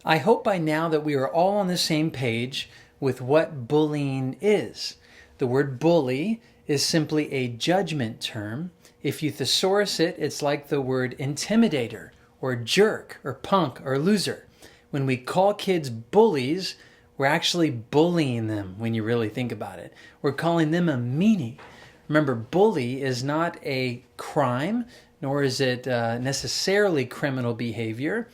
I hope by now that we are all on the same page with what bullying is. The word bully is simply a judgment term. If you thesaurus it, it's like the word intimidator or jerk or punk or loser. When we call kids bullies, we're actually bullying them when you really think about it. We're calling them a meanie. Remember, bully is not a crime, nor is it necessarily criminal behavior,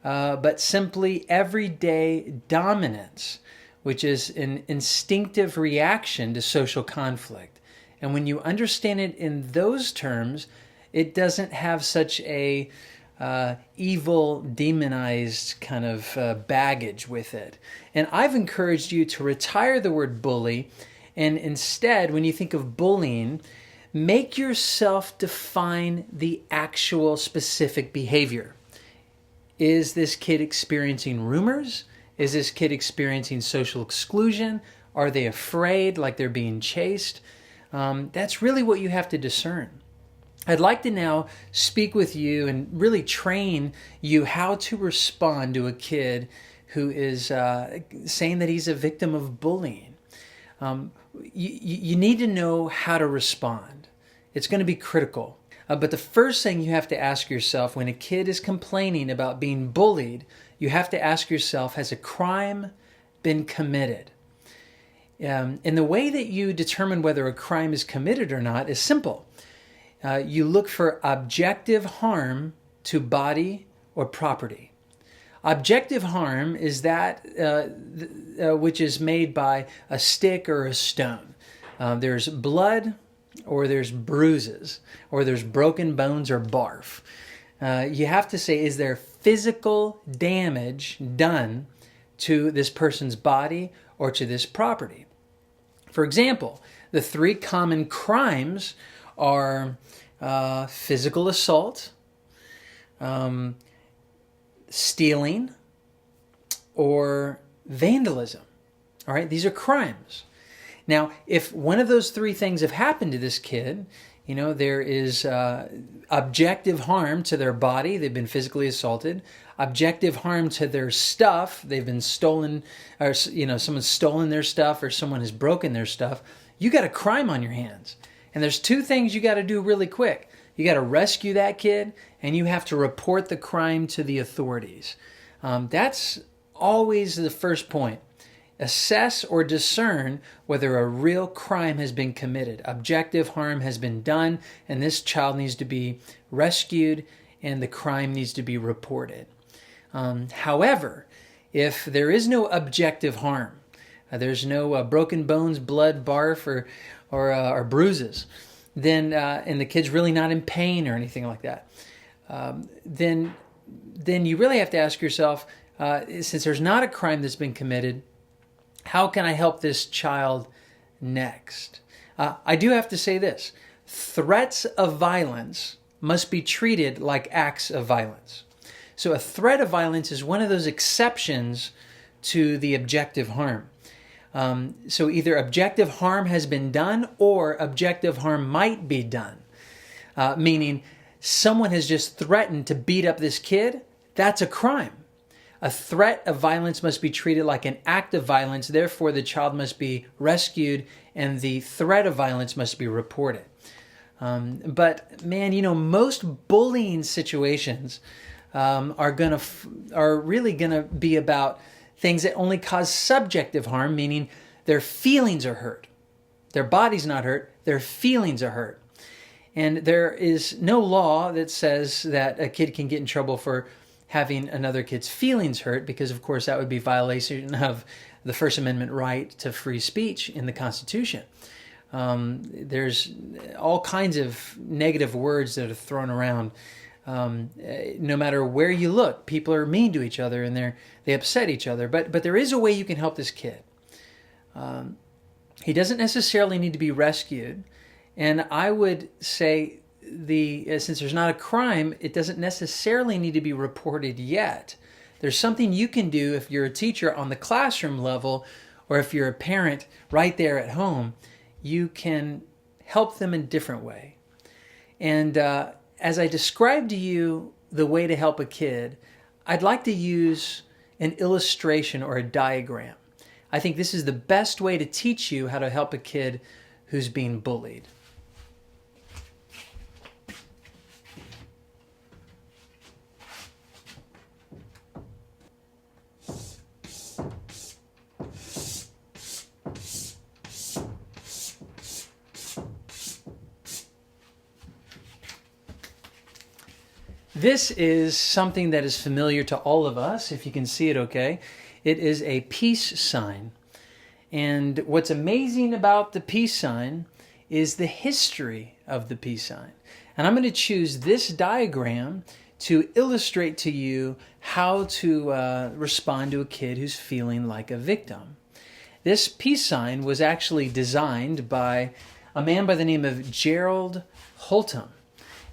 but simply everyday dominance, which is an instinctive reaction to social conflict. And when you understand it in those terms, it doesn't have such a evil, demonized kind of baggage with it. And I've encouraged you to retire the word bully, and instead, when you think of bullying, make yourself define the actual specific behavior. Is this kid experiencing rumors? Is this kid experiencing social exclusion? Are they afraid, like they're being chased? That's really what you have to discern. I'd like to now speak with you and really train you how to respond to a kid who is saying that he's a victim of bullying. You need to know how to respond. It's going to be critical. But the first thing you have to ask yourself when a kid is complaining about being bullied, you have to ask yourself, has a crime been committed? And the way that you determine whether a crime is committed or not is simple. You look for objective harm to body or property. Objective harm is that which is made by a stick or a stone. There's blood, or there's bruises, or there's broken bones or barf. You have to say, is there physical damage done to this person's body or to this property? For example, the three common crimes are physical assault, stealing, or vandalism. All right, these are crimes. Now, if one of those three things have happened to this kid, there is objective harm to their body, they've been physically assaulted, objective harm to their stuff, they've been stolen, or someone's stolen their stuff, or someone has broken their stuff, you got a crime on your hands. And there's two things you got to do really quick. You got to rescue that kid, and you have to report the crime to the authorities. That's always the first point. Assess or discern whether a real crime has been committed. Objective harm has been done, and this child needs to be rescued, and the crime needs to be reported. However, if there is no objective harm, there's no broken bones, blood, barf, or bruises, then and the kid's really not in pain or anything like that, then you really have to ask yourself, since there's not a crime that's been committed, how can I help this child next? I do have to say this. Threats of violence must be treated like acts of violence. So a threat of violence is one of those exceptions to the objective harm. So either objective harm has been done or objective harm might be done. Meaning someone has just threatened to beat up this kid. That's a crime. A threat of violence must be treated like an act of violence. Therefore, the child must be rescued and the threat of violence must be reported. But man, most bullying situations are really gonna be about things that only cause subjective harm, meaning their feelings are hurt. Their body's not hurt, their feelings are hurt. And there is no law that says that a kid can get in trouble for having another kid's feelings hurt, because of course that would be violation of the First Amendment right to free speech in the Constitution. There's all kinds of negative words that are thrown around. No matter where you look, people are mean to each other and they upset each other. But there is a way you can help this kid. He doesn't necessarily need to be rescued. And I would say since there's not a crime, it doesn't necessarily need to be reported yet. There's something you can do if you're a teacher on the classroom level, or if you're a parent right there at home. You can help them in a different way. And as I described to you the way to help a kid, I'd like to use an illustration or a diagram. I think this is the best way to teach you how to help a kid who's being bullied. This is something that is familiar to all of us, if you can see it okay. It is a peace sign. And what's amazing about the peace sign is the history of the peace sign. And I'm going to choose this diagram to illustrate to you how to respond to a kid who's feeling like a victim. This peace sign was actually designed by a man by the name of Gerald Holtham.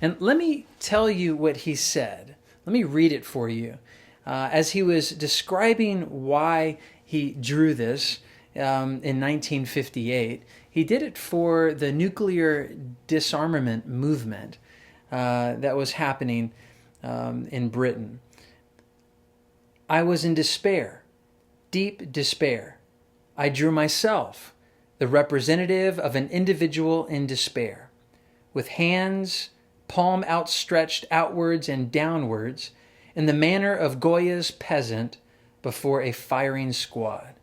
And let me tell you what he said. Let me read it for you. As he was describing why he drew this in 1958, he did it for the nuclear disarmament movement that was happening in Britain. I was in despair, deep despair. I drew myself, the representative of an individual in despair, with hands, palm outstretched outwards and downwards, in the manner of Goya's peasant before a firing squad.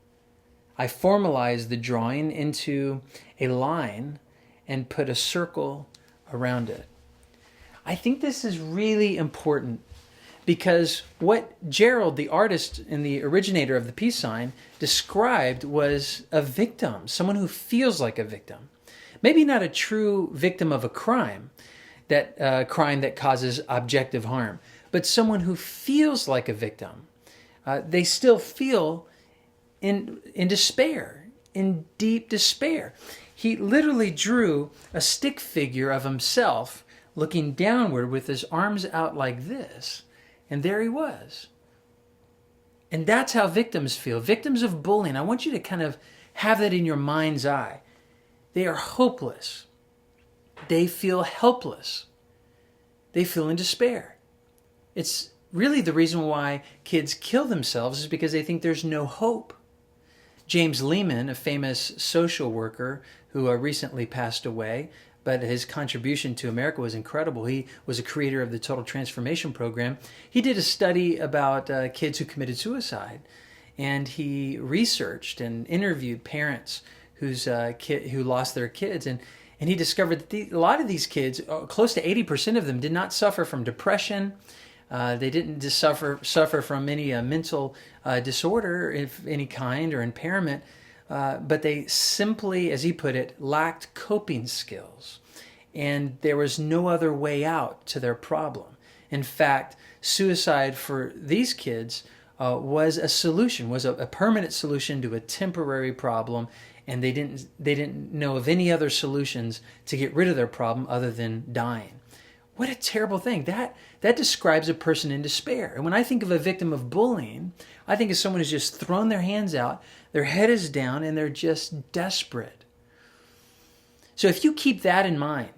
I formalized the drawing into a line and put a circle around it. I think this is really important because what Gerald, the artist and the originator of the peace sign, described was a victim, someone who feels like a victim. Maybe not a true victim of a crime, crime that causes objective harm, but someone who feels like a victim. They still feel in despair, in deep despair. He literally drew a stick figure of himself looking downward with his arms out like this, and there he was. And that's how victims feel. Victims of bullying, I want you to kind of have that in your mind's eye. They are hopeless. They feel helpless. They feel in despair. It's really the reason why kids kill themselves is because they think there's no hope. James Lehman, a famous social worker who recently passed away, but his contribution to America was incredible. He was a creator of the Total Transformation Program. He did a study about kids who committed suicide, and he researched and interviewed parents who lost their kids, and he discovered that a lot of these kids, close to 80% of them, did not suffer from depression. They didn't suffer from any mental disorder of any kind or impairment, but they simply, as he put it, lacked coping skills. And there was no other way out to their problem. In fact, suicide for these kids was a solution, was a permanent solution to a temporary problem, and they didn't know of any other solutions to get rid of their problem other than dying. What a terrible thing. That describes a person in despair. And when I think of a victim of bullying, I think of someone who's just thrown their hands out, their head is down, and they're just desperate. So if you keep that in mind,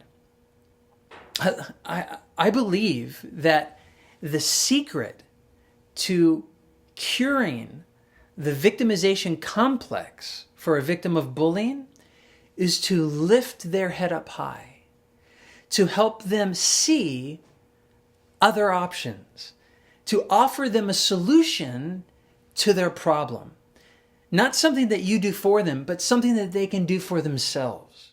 I believe that the secret to curing the victimization complex for a victim of bullying is to lift their head up high, to help them see other options, to offer them a solution to their problem. Not something that you do for them, but something that they can do for themselves.